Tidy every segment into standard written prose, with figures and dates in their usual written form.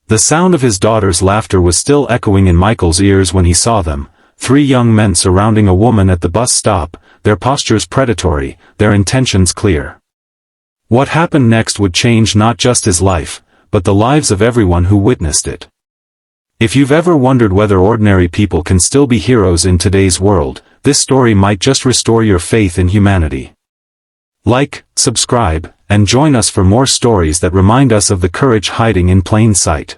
The sound of his daughter's laughter was still echoing in Michael's ears when he saw them, 3 young men surrounding a woman at the bus stop, their postures predatory, their intentions clear. What happened next would change not just his life, but the lives of everyone who witnessed it. If you've ever wondered whether ordinary people can still be heroes in today's world, this story might just restore your faith in humanity. Like, subscribe, and join us for more stories that remind us of the courage hiding in plain sight.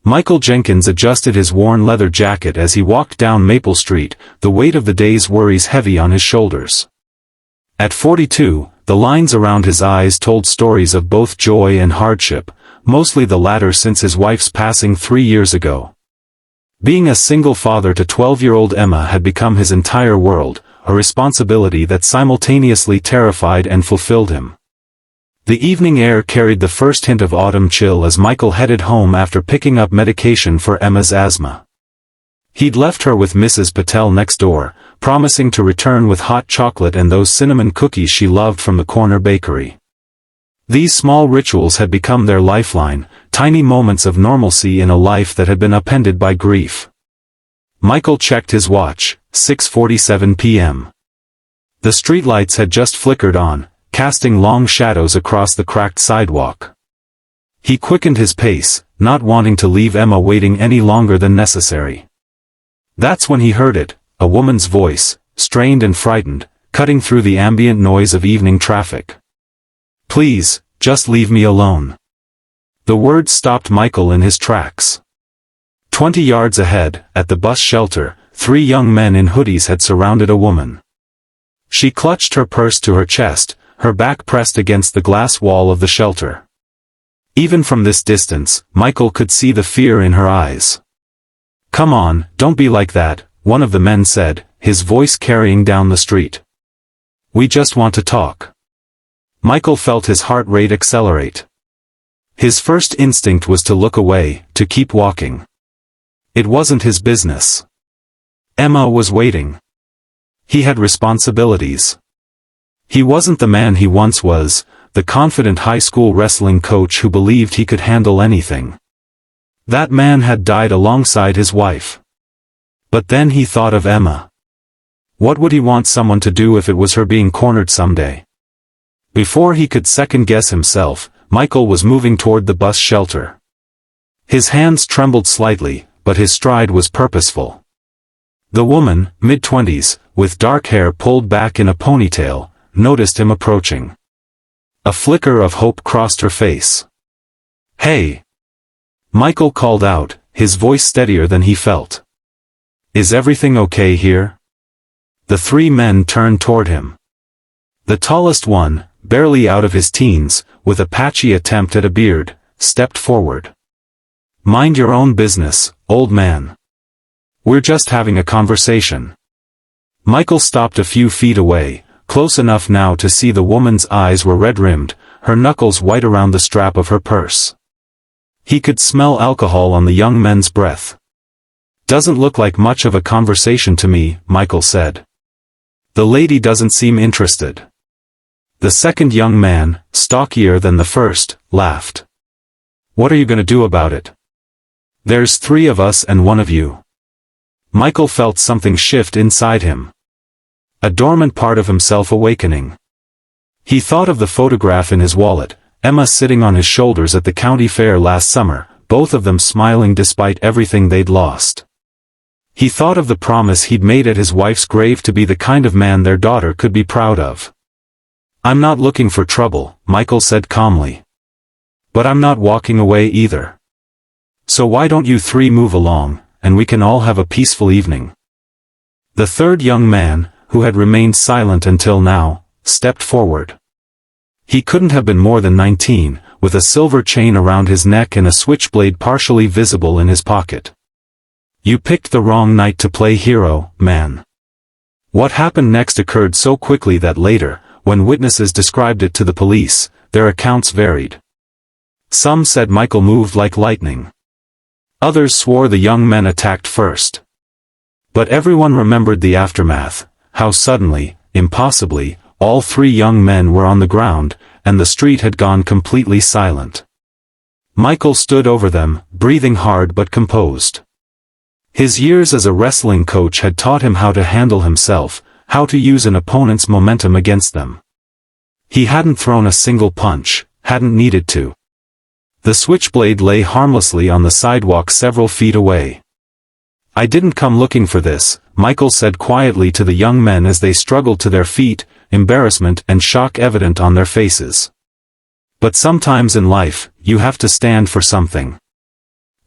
Michael Jenkins adjusted his worn leather jacket as he walked down Maple Street, the weight of the day's worries heavy on his shoulders. At 42, the lines around his eyes told stories of both joy and hardship, mostly the latter since his wife's passing 3 years ago. Being a single father to 12-year-old Emma had become his entire world, a responsibility that simultaneously terrified and fulfilled him. The evening air carried the first hint of autumn chill as Michael headed home after picking up medication for Emma's asthma. He'd left her with Mrs. Patel next door, promising to return with hot chocolate and those cinnamon cookies she loved from the corner bakery. These small rituals had become their lifeline, tiny moments of normalcy in a life that had been upended by grief. Michael checked his watch, 6:47 p.m. The streetlights had just flickered on, casting long shadows across the cracked sidewalk. He quickened his pace, not wanting to leave Emma waiting any longer than necessary. That's when he heard it, a woman's voice, strained and frightened, cutting through the ambient noise of evening traffic. "Please, just leave me alone." The words stopped Michael in his tracks. 20 yards ahead, at the bus shelter, 3 young men in hoodies had surrounded a woman. She clutched her purse to her chest, her back pressed against the glass wall of the shelter. Even from this distance, Michael could see the fear in her eyes. "Come on, don't be like that," one of the men said, his voice carrying down the street. "We just want to talk." Michael felt his heart rate accelerate. His first instinct was to look away, to keep walking. It wasn't his business. Emma was waiting. He had responsibilities. He wasn't the man he once was, the confident high school wrestling coach who believed he could handle anything. That man had died alongside his wife. But then he thought of Emma. What would he want someone to do if it was her being cornered someday? Before he could second-guess himself, Michael was moving toward the bus shelter. His hands trembled slightly, but his stride was purposeful. The woman, mid-20s, with dark hair pulled back in a ponytail, noticed him approaching. A flicker of hope crossed her face. "Hey!" Michael called out, his voice steadier than he felt. "Is everything okay here?" The 3 men turned toward him. The tallest one, barely out of his teens, with a patchy attempt at a beard, stepped forward. "Mind your own business, old man. We're just having a conversation." Michael stopped a few feet away, close enough now to see the woman's eyes were red-rimmed, her knuckles white around the strap of her purse. He could smell alcohol on the young men's breath. "Doesn't look like much of a conversation to me," Michael said. "The lady doesn't seem interested." The second young man, stockier than the first, laughed. "What are you going to do about it? There's 3 of us and 1 of you." Michael felt something shift inside him. A dormant part of himself awakening. He thought of the photograph in his wallet, Emma sitting on his shoulders at the county fair last summer, both of them smiling despite everything they'd lost. He thought of the promise he'd made at his wife's grave to be the kind of man their daughter could be proud of. "I'm not looking for trouble," Michael said calmly. "But I'm not walking away either. So why don't you 3 move along, and we can all have a peaceful evening?" The third young man, who had remained silent until now, stepped forward. He couldn't have been more than 19, with a silver chain around his neck and a switchblade partially visible in his pocket. "You picked the wrong night to play hero, man." What happened next occurred so quickly that later, when witnesses described it to the police, their accounts varied. Some said Michael moved like lightning. Others swore the young men attacked first. But everyone remembered the aftermath, how suddenly, impossibly, all 3 young men were on the ground, and the street had gone completely silent. Michael stood over them, breathing hard but composed. His years as a wrestling coach had taught him how to handle himself, how to use an opponent's momentum against them. He hadn't thrown a single punch, hadn't needed to. The switchblade lay harmlessly on the sidewalk several feet away. "I didn't come looking for this," Michael said quietly to the young men as they struggled to their feet, embarrassment and shock evident on their faces. "But sometimes in life, you have to stand for something.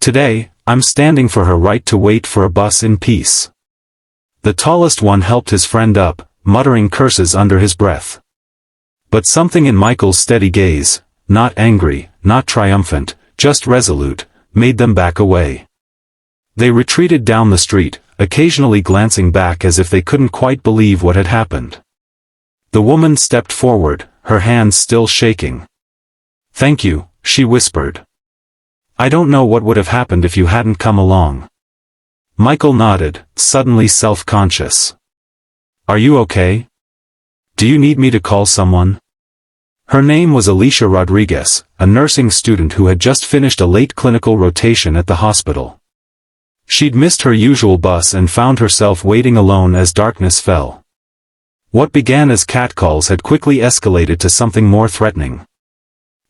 Today, I'm standing for her right to wait for a bus in peace." The tallest one helped his friend up, muttering curses under his breath. But something in Michael's steady gaze, not angry, not triumphant, just resolute, made them back away. They retreated down the street, occasionally glancing back as if they couldn't quite believe what had happened. The woman stepped forward, her hands still shaking. "Thank you," she whispered. "I don't know what would have happened if you hadn't come along." Michael nodded, suddenly self-conscious. "Are you okay? Do you need me to call someone?" Her name was Alicia Rodriguez, a nursing student who had just finished a late clinical rotation at the hospital. She'd missed her usual bus and found herself waiting alone as darkness fell. What began as catcalls had quickly escalated to something more threatening.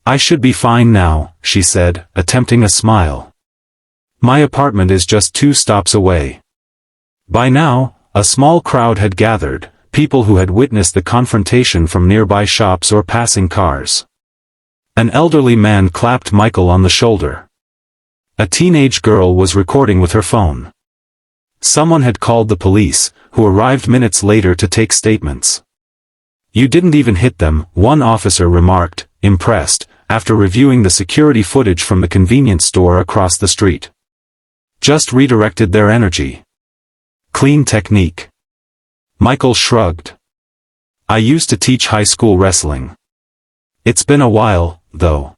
"I should be fine now," she said, attempting a smile. "My apartment is just 2 stops away." By now, a small crowd had gathered, people who had witnessed the confrontation from nearby shops or passing cars. An elderly man clapped Michael on the shoulder. A teenage girl was recording with her phone. Someone had called the police, who arrived minutes later to take statements. "You didn't even hit them," one officer remarked, impressed, after reviewing the security footage from the convenience store across the street. "Just redirected their energy. Clean technique." Michael shrugged. "I used to teach high school wrestling. It's been a while, though."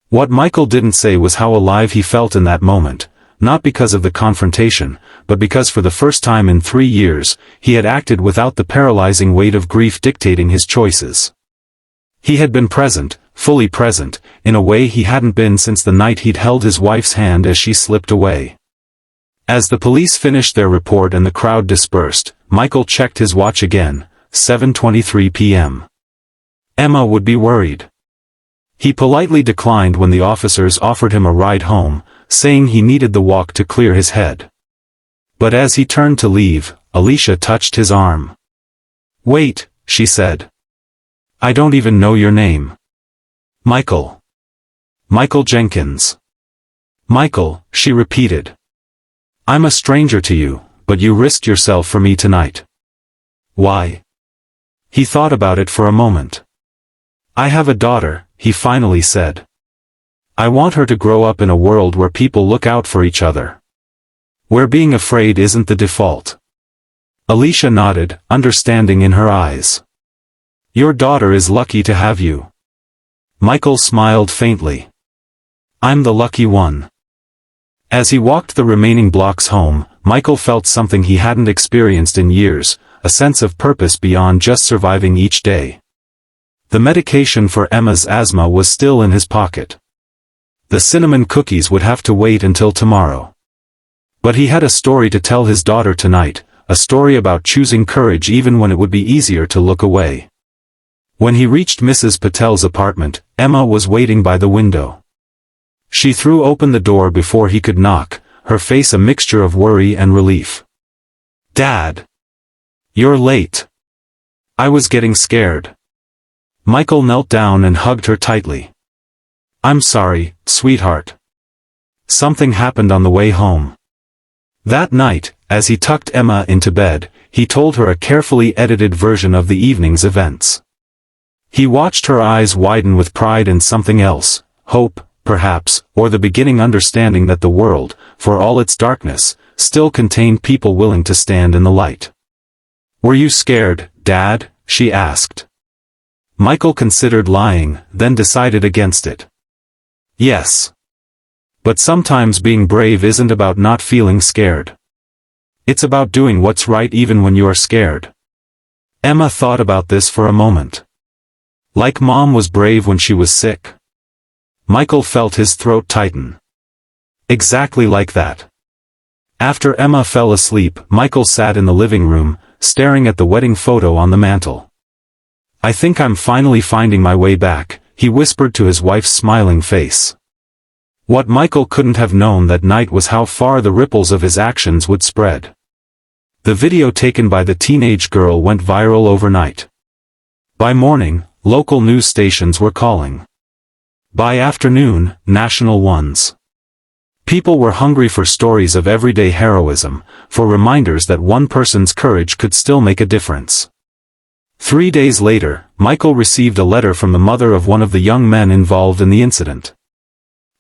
What Michael didn't say was how alive he felt in that moment, not because of the confrontation, but because for the first time in 3 years, he had acted without the paralyzing weight of grief dictating his choices. He had been present, fully present, in a way he hadn't been since the night he'd held his wife's hand as she slipped away. As the police finished their report and the crowd dispersed, Michael checked his watch again, 7:23 p.m. Emma would be worried. He politely declined when the officers offered him a ride home, saying he needed the walk to clear his head. But as he turned to leave, Alicia touched his arm. "Wait," she said. "I don't even know your name." "Michael. Michael Jenkins." "Michael," she repeated. "I'm a stranger to you, but you risked yourself for me tonight." "Why?" He thought about it for a moment. "I have a daughter," he finally said. "I want her to grow up in a world where people look out for each other. Where being afraid isn't the default." Alicia nodded, understanding in her eyes. "Your daughter is lucky to have you." Michael smiled faintly. "I'm the lucky one." As he walked the remaining blocks home, Michael felt something he hadn't experienced in years, a sense of purpose beyond just surviving each day. The medication for Emma's asthma was still in his pocket. The cinnamon cookies would have to wait until tomorrow. But he had a story to tell his daughter tonight, a story about choosing courage even when it would be easier to look away. When he reached Mrs. Patel's apartment, Emma was waiting by the window. She threw open the door before he could knock, her face a mixture of worry and relief. "Dad! You're late. I was getting scared." Michael knelt down and hugged her tightly. "I'm sorry, sweetheart. Something happened on the way home." That night, as he tucked Emma into bed, he told her a carefully edited version of the evening's events. He watched her eyes widen with pride in something else, hope, perhaps, or the beginning understanding that the world, for all its darkness, still contained people willing to stand in the light. "Were you scared, Dad?" she asked. Michael considered lying, then decided against it. "Yes. But sometimes being brave isn't about not feeling scared. It's about doing what's right even when you are scared." Emma thought about this for a moment. Like Mom was brave when she was sick. Michael felt his throat tighten. Exactly like that. After Emma fell asleep, Michael sat in the living room, staring at the wedding photo on the mantel. "I think I'm finally finding my way back," he whispered to his wife's smiling face. What Michael couldn't have known that night was how far the ripples of his actions would spread. The video taken by the teenage girl went viral overnight. By morning, local news stations were calling. By afternoon, national ones. People were hungry for stories of everyday heroism, for reminders that one person's courage could still make a difference. 3 days later, Michael received a letter from the mother of one of the young men involved in the incident.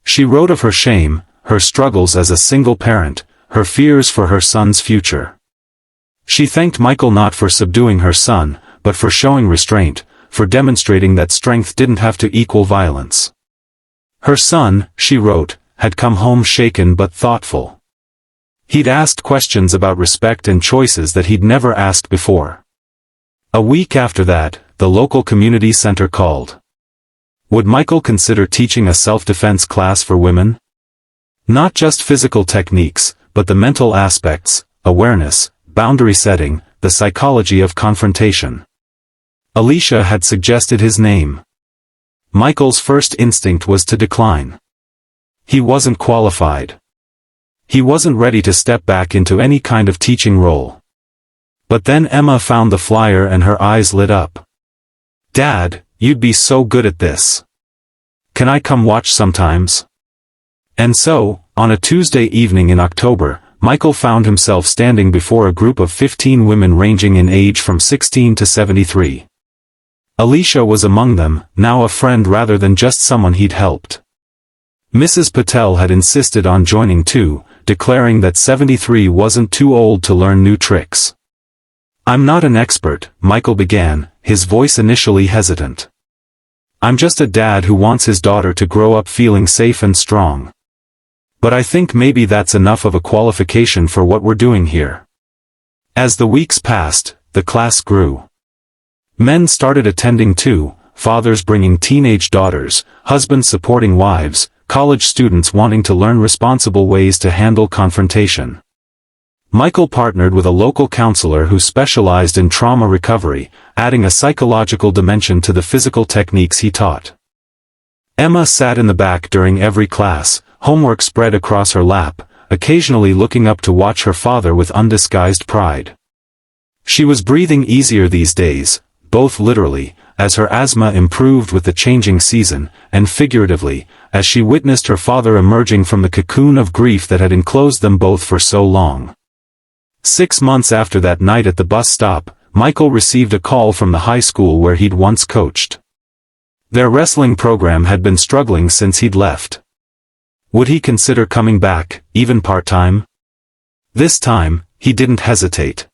She wrote of her shame, her struggles as a single parent, her fears for her son's future. She thanked Michael not for subduing her son, but for showing restraint, for demonstrating that strength didn't have to equal violence. Her son, she wrote, had come home shaken but thoughtful. He'd asked questions about respect and choices that he'd never asked before. A week after that, the local community center called. Would Michael consider teaching a self-defense class for women? Not just physical techniques, but the mental aspects, awareness, boundary setting, the psychology of confrontation. Alicia had suggested his name. Michael's first instinct was to decline. He wasn't qualified. He wasn't ready to step back into any kind of teaching role. But then Emma found the flyer and her eyes lit up. "Dad, you'd be so good at this. Can I come watch sometimes?" And so, on a Tuesday evening in October, Michael found himself standing before a group of 15 women ranging in age from 16 to 73. Alicia was among them, now a friend rather than just someone he'd helped. Mrs. Patel had insisted on joining too, declaring that 73 wasn't too old to learn new tricks. "I'm not an expert," Michael began, his voice initially hesitant. "I'm just a dad who wants his daughter to grow up feeling safe and strong. But I think maybe that's enough of a qualification for what we're doing here." As the weeks passed, the class grew. Men started attending too, fathers bringing teenage daughters, husbands supporting wives, college students wanting to learn responsible ways to handle confrontation. Michael partnered with a local counselor who specialized in trauma recovery, adding a psychological dimension to the physical techniques he taught. Emma sat in the back during every class, homework spread across her lap, occasionally looking up to watch her father with undisguised pride. She was breathing easier these days, both literally, as her asthma improved with the changing season, and figuratively, as she witnessed her father emerging from the cocoon of grief that had enclosed them both for so long. 6 months after that night at the bus stop, Michael received a call from the high school where he'd once coached. Their wrestling program had been struggling since he'd left. Would he consider coming back, even part-time? This time, he didn't hesitate.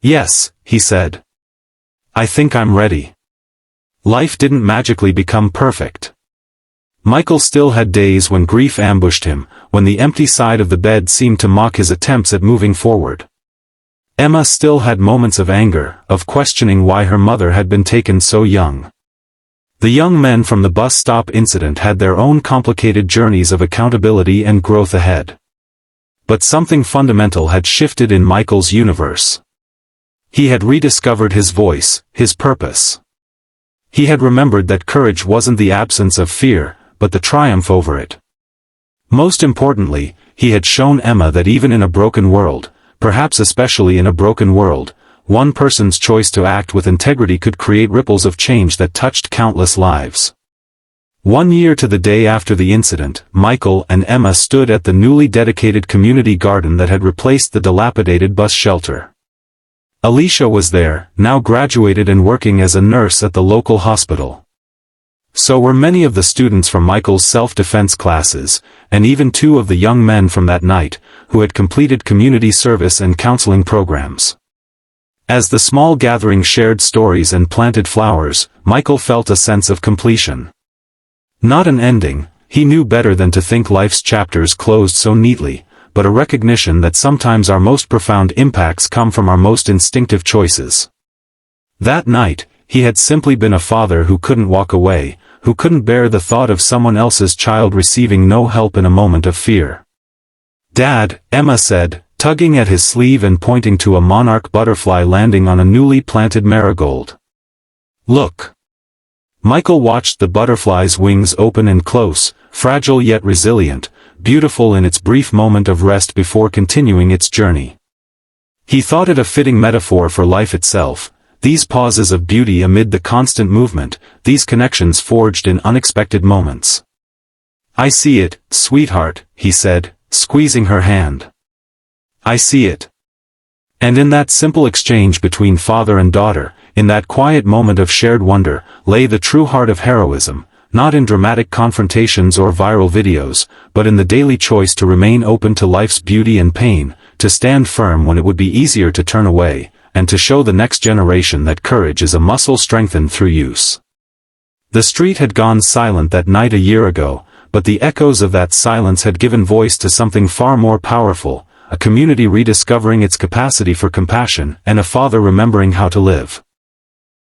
"Yes," he said. "I think I'm ready." Life didn't magically become perfect. Michael still had days when grief ambushed him, when the empty side of the bed seemed to mock his attempts at moving forward. Emma still had moments of anger, of questioning why her mother had been taken so young. The young men from the bus stop incident had their own complicated journeys of accountability and growth ahead. But something fundamental had shifted in Michael's universe. He had rediscovered his voice, his purpose. He had remembered that courage wasn't the absence of fear, but the triumph over it. Most importantly, he had shown Emma that even in a broken world, perhaps especially in a broken world, one person's choice to act with integrity could create ripples of change that touched countless lives. 1 year to the day after the incident, Michael and Emma stood at the newly dedicated community garden that had replaced the dilapidated bus shelter. Alicia was there, now graduated and working as a nurse at the local hospital. So were many of the students from Michael's self-defense classes, and even 2 of the young men from that night, who had completed community service and counseling programs. As the small gathering shared stories and planted flowers, Michael felt a sense of completion. Not an ending, he knew better than to think life's chapters closed so neatly, but a recognition that sometimes our most profound impacts come from our most instinctive choices. That night, he had simply been a father who couldn't walk away, who couldn't bear the thought of someone else's child receiving no help in a moment of fear. "Dad," Emma said, tugging at his sleeve and pointing to a monarch butterfly landing on a newly planted marigold. "Look." Michael watched the butterfly's wings open and close, fragile yet resilient, beautiful in its brief moment of rest before continuing its journey. He thought it a fitting metaphor for life itself, these pauses of beauty amid the constant movement, these connections forged in unexpected moments. "I see it, sweetheart," he said, squeezing her hand. "I see it." And in that simple exchange between father and daughter, in that quiet moment of shared wonder, lay the true heart of heroism, not in dramatic confrontations or viral videos, but in the daily choice to remain open to life's beauty and pain, to stand firm when it would be easier to turn away, and to show the next generation that courage is a muscle strengthened through use. The street had gone silent that night a year ago, but the echoes of that silence had given voice to something far more powerful, a community rediscovering its capacity for compassion, and a father remembering how to live.